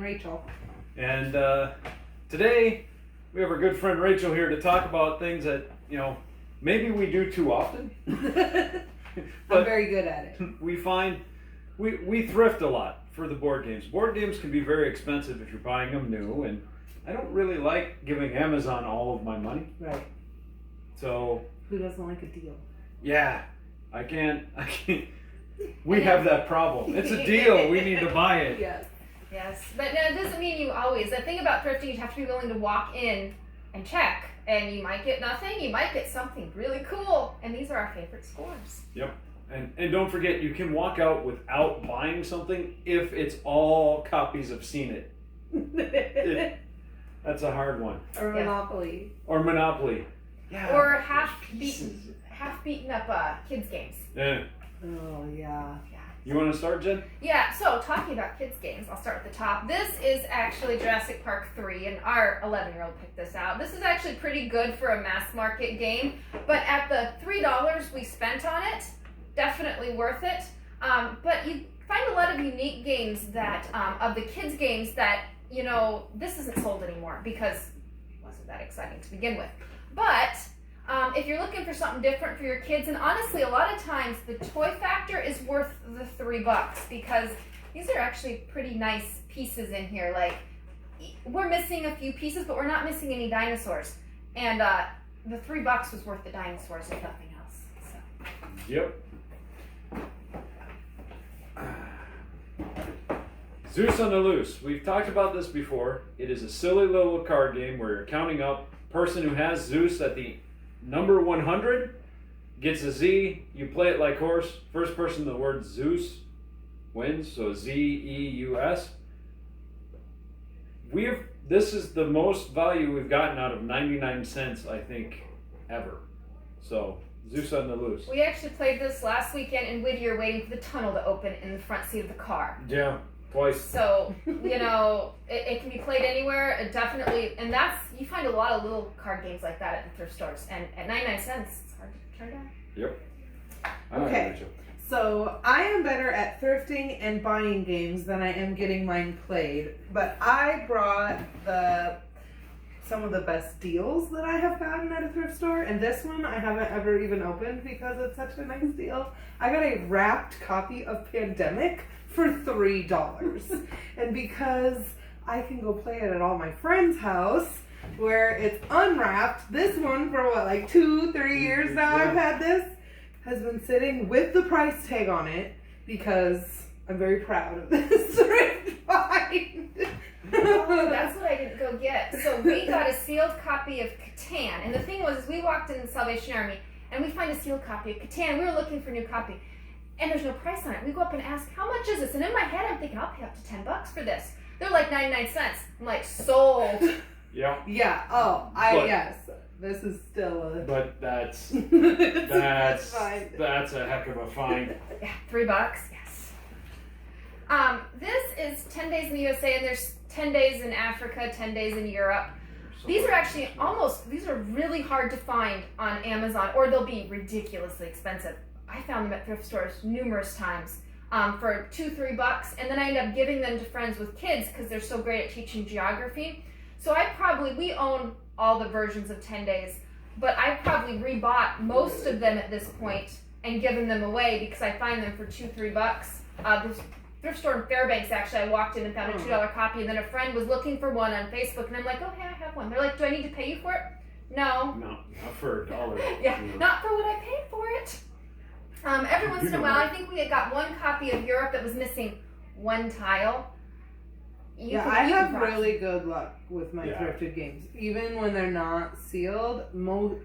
Rachel. And today we have our good friend Rachel here to talk about things that, maybe we do too often. I'm very good at it. We find we thrift a lot for the board games. Board games can be very expensive if you're buying them new, and I don't really like giving Amazon all of my money. Right. So who doesn't like a deal? Yeah, I can't. We have that problem. It's a deal. We need to buy it. Yes, but no, it doesn't mean you always. The thing about thrifting, you have to be willing to walk in and check, and you might get nothing. You might get something really cool, and these are our favorite scores. Yep. And don't forget, you can walk out without buying something if it's all copies of Seen It. That's a hard one. Or Monopoly. Or Monopoly. Yeah. Or half-beaten up kids games. Yeah. Oh, yeah. You want to start, Jen? Yeah, so talking about kids games, I'll start at the top. This is actually Jurassic Park 3, and our 11-year-old picked this out. This is actually pretty good for a mass market game, but at the $3 we spent on it, definitely worth it. But you find a lot of unique games that, of the kids games that, this isn't sold anymore because it wasn't that exciting to begin with. But if you're looking for something different for your kids, and honestly, a lot of times the toy factor is worth the $3 because these are actually pretty nice pieces in here. Like, we're missing a few pieces, but we're not missing any dinosaurs. And the $3 was worth the dinosaurs, if nothing else. So. Yep. Zeus on the Loose. We've talked about this before. It is a silly little card game where you're counting up. Person who has Zeus at the number 100 gets a Z. You play it like horse. First person the word Zeus wins. So Z-E-U-S. This is the most value we've gotten out of 99 cents, I think, ever. So Zeus on the Loose. We actually played this last weekend in Whittier waiting for the tunnel to open in the front seat of the car. Yeah, twice. So, it can be played anywhere. It definitely, and you find a lot of little card games like that at the thrift stores. And at 99 cents, it's hard to turn down. Yep. Okay. So I am better at thrifting and buying games than I am getting mine played. But I brought some of the best deals that I have gotten at a thrift store. And this one I haven't ever even opened because it's such a nice deal. I got a wrapped copy of Pandemic for $3. And because I can go play it at all my friends' house where it's unwrapped, this one for 2-3 years now I've had this, has been sitting with the price tag on it because I'm very proud of this thrift find. Oh, that's what I didn't go get. So we got a sealed copy of Catan. And the thing was, we walked in the Salvation Army and we find a sealed copy of Catan. We were looking for a new copy. And there's no price on it. We go up and ask, how much is this? And in my head, I'm thinking, I'll pay up to $10 for this. They're like 99 cents. I'm like, sold. Yeah. Yeah. Oh, yes. This is still a... But that's fine. That's a heck of a find. Yeah, $3, yes. This is 10 days in the USA, and there's 10 days in Africa, 10 days in Europe. These are actually these are really hard to find on Amazon, or they'll be ridiculously expensive. I found them at thrift stores numerous times for $2-3, and then I end up giving them to friends with kids because they're so great at teaching geography. So we own all the versions of 10 days, but I probably rebought most of them at this point and given them away because I find them for $2-3. This thrift store in Fairbanks, actually, I walked in and found a $2 copy, and then a friend was looking for one on Facebook, and I'm like, oh, hey, I have one. They're like, do I need to pay you for it? No. No, not for $1. Yeah, not for what I paid for it. Every once in a while, I think we had got one copy of Europe that was missing one tile. I have really good luck with my thrifted games. Even when they're not sealed,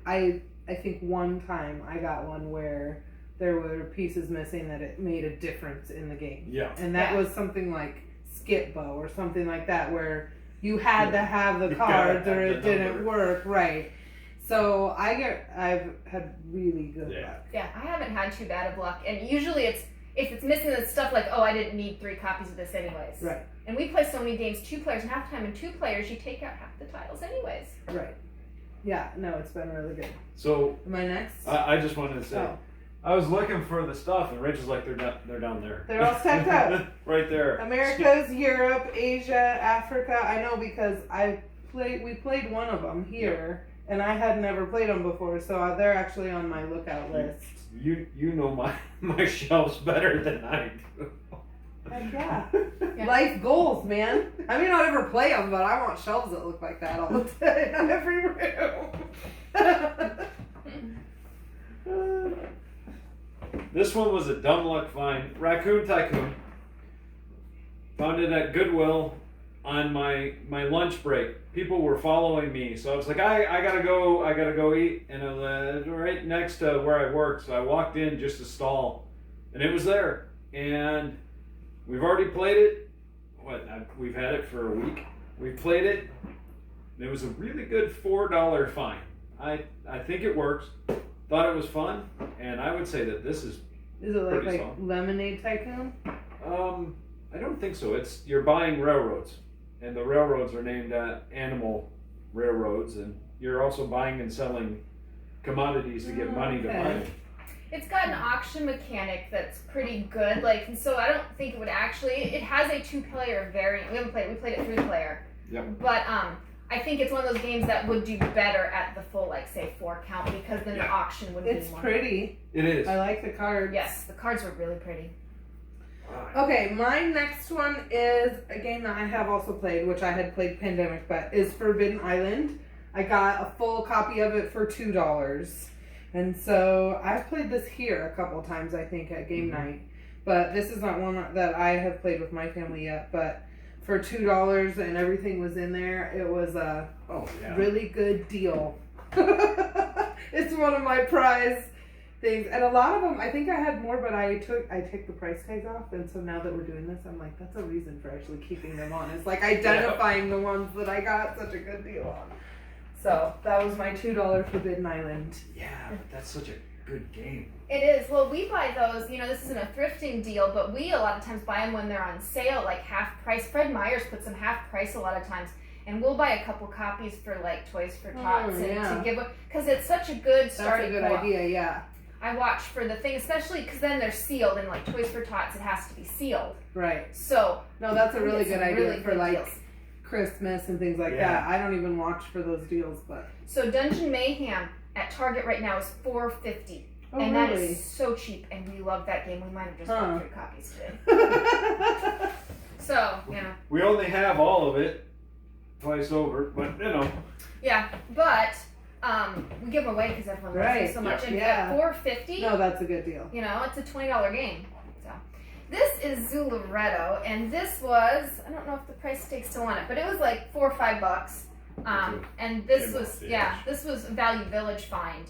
I think one time I got one where there were pieces missing that it made a difference in the game. Yeah. And that was something like Skip Bow or something like that where you had to have the cards or it didn't work. Right. So I've had really good luck. Yeah, I haven't had too bad of luck. And usually if it's missing, it's stuff like, oh, I didn't need 3 copies of this anyways. Right. And we play so many games, 2 players, and half the time in 2 players, you take out half the titles anyways. Right. Yeah, no, it's been really good. So, am I next? I just wanted to say, I was looking for the stuff, and Rachel's like, they're down there. They're all stacked up. Right there. Americas, Europe, Asia, Africa. I know because we played one of them here, and I had never played them before, so they're actually on my lookout list. You know my shelves better than I do. Heck yeah. Life goals, man. I may not ever play them, but I want shelves that look like that all the time in every room. This one was a dumb luck find. Raccoon Tycoon. Found it at Goodwill on my lunch break. People were following me, so I was like, I gotta go eat, and I was right next to where I worked. So I walked in just to stall, and it was there. And we've already played it. We've had it for a week. We played it. And it was a really good $4 find. I think it works. Thought it was fun, and I would say that this is. Is it like Lemonade Tycoon? I don't think so. You're buying railroads, and the railroads are named animal railroads, and you're also buying and selling commodities to get money to buy them. It's got an auction mechanic that's pretty good. And so I don't think it would actually. It has a 2-player variant. We haven't played it. We played it 3-player. Yep. But I think it's one of those games that would do better at the full, say, 4 count, because then the auction would be more. It's pretty. It is. I like the cards. Yes, the cards are really pretty. Okay, my next one is a game that I have also played, which I had played Pandemic, but is Forbidden Island. I got a full copy of it for $2. And so I've played this here a couple times, I think, at game night. But this is not one that I have played with my family yet. But for $2 and everything was in there, it was a really good deal. It's one of my prize things. And a lot of them, I think I had more, but I take the price tags off. And so now that we're doing this, I'm like, that's a reason for actually keeping them on. It's like identifying the ones that I got such a good deal on. So that was my $2 Forbidden Island. Yeah, but that's such a good game. It is. Well, we buy those, this isn't a thrifting deal, but we a lot of times buy them when they're on sale, like half price. Fred Meyer's puts them half price a lot of times. And we'll buy a couple copies for Toys for Tots and to give them, because it's such a good starting point. That's a good idea, yeah. I watch for the thing, especially because then they're sealed, and Toys for Tots, it has to be sealed. Right. So. No, that's a really good idea really for deals. Christmas and things like that. I don't even watch for those deals, but. So Dungeon Mayhem at Target right now is $4.50. Oh, and really? That is so cheap, and we love that game. We might have just bought 3 copies today. So, yeah. We only have all of it twice over, but Yeah, but we give them away because everyone loves them so much. And at $4.50, no, that's a good deal. It's a $20 game. So this is Zularetto, and this was, I don't know if the price tag's still on it, but it was like $4 or $5. And this was this was Value Village find.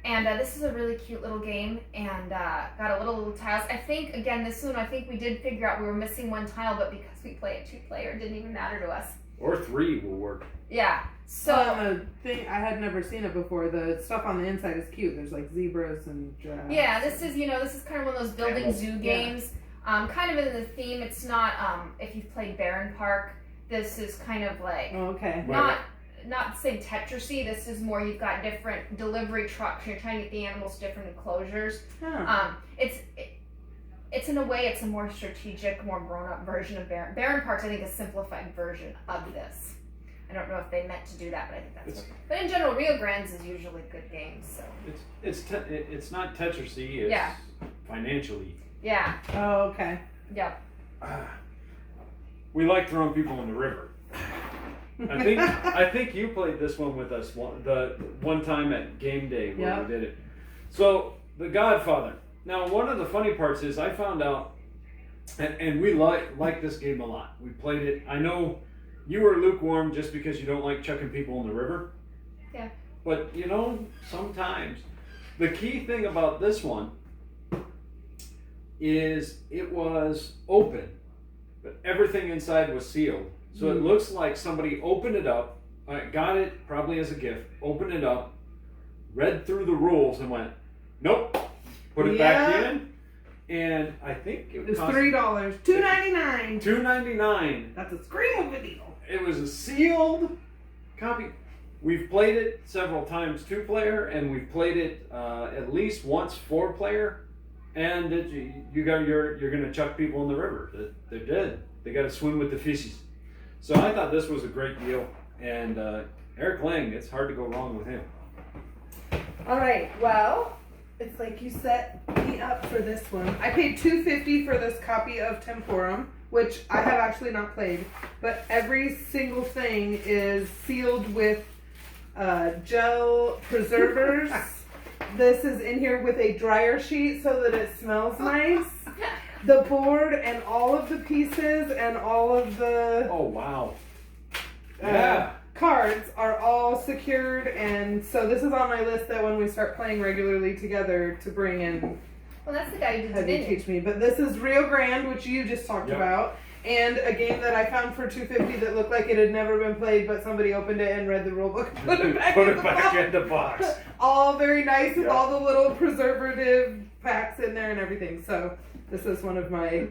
And this is a really cute little game, and got a little tiles. I think, again, this one, we did figure out we were missing one tile, but because we play a 2-player, it didn't even matter to us. Or 3 will work. Yeah. So the thing, I had never seen it before. The stuff on the inside is cute. There's zebras and giraffes. Yeah, this is kind of one of those building zoo games. Kind of in the theme. It's not if you've played Barren Park. This is kind of not the same Tetrisy. This is more, you've got different delivery trucks. You're trying to get the animals to different enclosures. It's in a way, it's a more strategic, more grown-up version of Barren Park's, I think, a simplified version of this. I don't know if they meant to do that, but I think that's what. But in general, Rio Grande's is usually good games. So it's not Tetrisy. It's financially. Yeah. Oh, okay. Yep. We like throwing people in the river. I think you played this one with us one time at game day where we did it. So The Godfather. Now, one of the funny parts is I found out, and we like this game a lot. We played it. I know you were lukewarm just because you don't like chucking people in the river. Yeah. But sometimes the key thing about this one is it was open, but everything inside was sealed. So it looks like somebody opened it up, got it probably as a gift, opened it up, read through the rules and went, nope, put it back in, and I think it was $3, $2.99. $2.99. That's a scream of a deal. It was a sealed copy. we've played it several times 2-player, and we've played it at least once 4-player. And you're gonna chuck people in the river. They're dead. They got to swim with the fishies. So I thought this was a great deal. And Eric Lang, it's hard to go wrong with him. All right. Well, it's like you set me up for this one. I paid $2.50 for this copy of Temporum, which I have actually not played. But every single thing is sealed with gel preservers. This is in here with a dryer sheet so that it smells nice. The board and all of the pieces and all of the Oh, wow. cards are all secured, and so this is on my list that when we start playing regularly together to bring in. Well, that's the guy who did Have you Dominion. teach me, but this is Rio Grande, which you just talked Yep. about, and a game that I found for $2.50 that looked like it had never been played, but somebody opened it and read the rule book, and put it back Put in it the back box. in the box. All very nice with Yep. all the little preservative packs in there and everything. So this is one of my.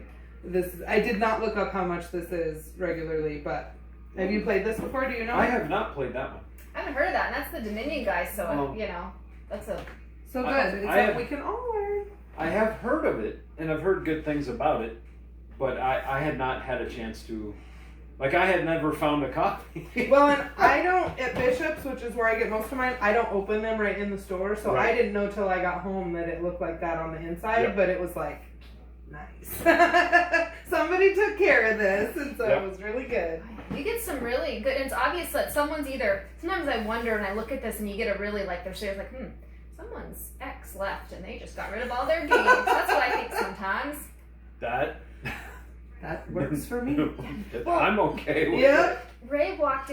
I did not look up how much this is regularly, but have you played this before? Do you know? I have not played that one. I haven't heard of that, and that's the Dominion guy, so, that's a... So good. I It's have- like we can all learn. I have heard of it, and I've heard good things about it, but I had not had a chance to. Like, I had never found a copy. Well, and I don't, at Bishop's, which is where I get most of mine, I don't open them right in the store, so Right. I didn't know till I got home that it looked like that on the inside, Yep. but it was like, nice. Somebody took care of this, and so Yep. it was really good. You get some really good, and it's obvious that someone's either, sometimes I wonder and I look at this and you get a really, like, they're serious, like, someone's ex left and they just got rid of all their games. That's what I think sometimes. That works for me. Well, I'm okay with Yep. Ray walked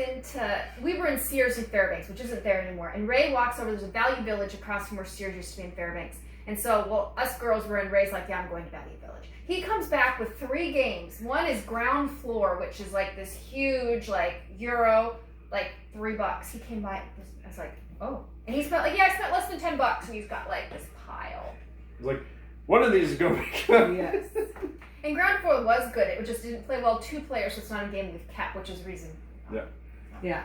we were in Sears in Fairbanks, which isn't there anymore, and Ray walks over, there's a Value Village across from where Sears used to be in Fairbanks. And so, well, us girls were in, Ray's like, yeah, I'm going to Value Village. He comes back with 3 games. One is Ground Floor, which is like this huge, like, Euro, like $3. He came by, I was like, oh. And he spent, like, I spent less than $10, and he's got, like, this pile. Like, one of these is going to be good. Yes. And Ground Floor was good. It just didn't play well 2 players, so it's not a game we've kept, which is the reason. Yeah.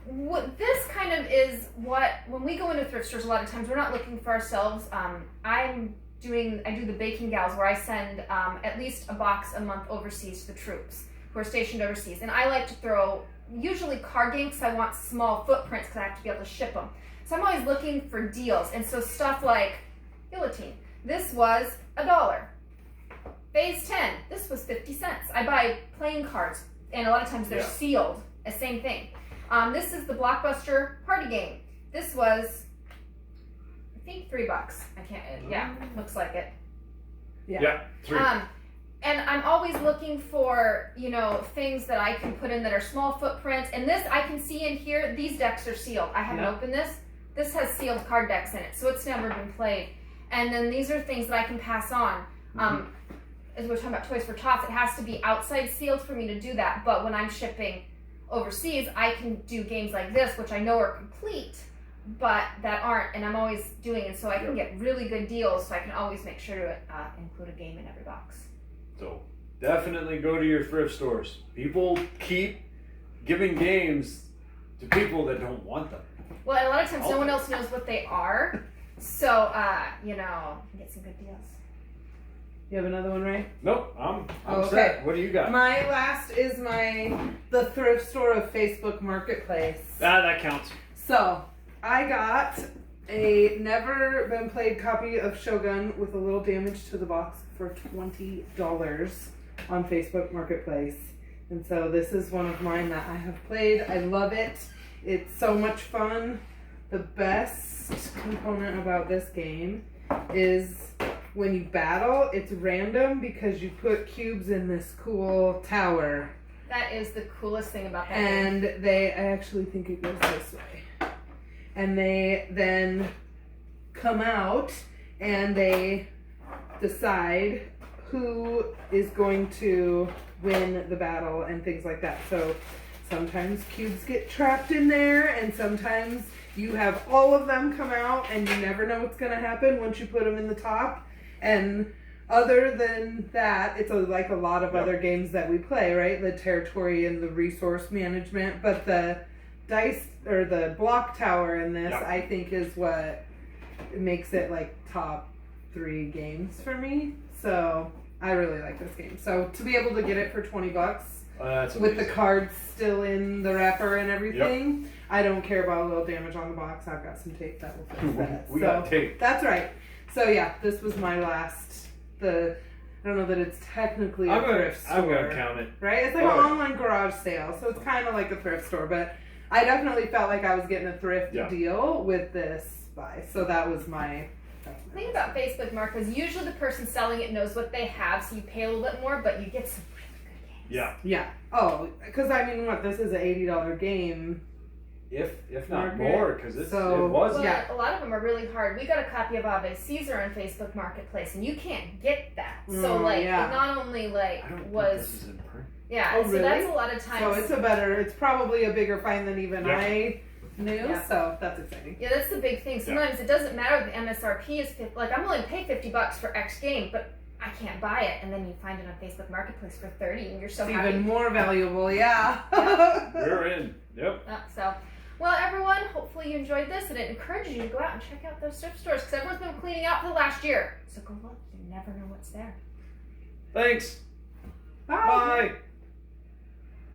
What this kind of is what, when we go into thrift stores, a lot of times we're not looking for ourselves. I do the Baking Gals, where I send at least a box a month overseas to the troops who are stationed overseas. And I like to throw usually card games because I want small footprints because I have to be able to ship them. So I'm always looking for deals. And so stuff like Guillotine. This was $1. Phase 10. This was 50 cents. I buy playing cards, and a lot of times they're sealed. The same thing. This is the Blockbuster party game. This was, I think, $3. I can't. Yeah, looks like it. Yeah, 3. And I'm always looking for, things that I can put in that are small footprints. And this, I can see in here, these decks are sealed. I haven't opened this. This has sealed card decks in it, so it's never been played. And then these are things that I can pass on. As we're talking about Toys for Tots, it has to be outside sealed for me to do that. But when I'm shipping overseas, I can do games like this, which I know are complete, but that aren't, and I'm always doing it, so I can get really good deals, so I can always make sure to include a game in every box. So definitely go to your thrift stores. People keep giving games to people that don't want them. Well, and a lot of times no one else knows what they are, so, get some good deals. You have another one, Ray? Nope, I'm Okay. set. What do you got? My last is the thrift store of Facebook Marketplace. That counts. So, I got a never been played copy of Shogun with a little damage to the box for $20 on Facebook Marketplace. And so this is one of mine that I have played. I love it. It's so much fun. The best component about this game is when you battle, it's random because you put cubes in this cool tower. That is the coolest thing about that game. And I actually think it goes this way. And they then come out and they decide who is going to win the battle and things like that. So sometimes cubes get trapped in there, and sometimes you have all of them come out and you never know what's going to happen once you put them in the top. And other than that, it's like a lot of other games that we play, right? The territory and the resource management. But the dice or the block tower in this, Yep. I think, is what makes it like top 3 games for me. So I really like this game. So to be able to get it for $20 That's with the amazing. cards still in the wrapper and everything, I don't care about a little damage on the box. I've got some tape that will fix that. We so got tape. that's right. So yeah, this was my last. I don't know that it's technically a thrift store. I'm gonna count it. Right? It's like an online garage sale, so it's kind of like a thrift store, but I definitely felt like I was getting a thrift deal with this buy. So that was my. The thing about Facebook Market is usually the person selling it knows what they have, so you pay a little bit more, but you get some really good games. Yeah. Yeah. Oh, because I mean, what? This is an $80 game. If not Market. more, because it was. Well, Yeah. a lot of them are really hard. We got a copy of Ave Caesar on Facebook Marketplace, and you can't get that. So like, yeah. it not only like I don't was think this is in print. yeah. Oh, so really? that's a lot of times. So it's probably a bigger find than even I knew. Yeah. So that's exciting. Yeah, that's the big thing. Sometimes it doesn't matter the MSRP is like I'm willing to pay $50 for X game, but I can't buy it, and then you find it on Facebook Marketplace for $30, and you're so It's happy. even more valuable. Yeah. We're in. Yep. So, well, everyone, hopefully you enjoyed this, and it encourages you to go out and check out those thrift stores because everyone's been cleaning out for the last year. So go look. You never know what's there. Thanks. Bye. Bye.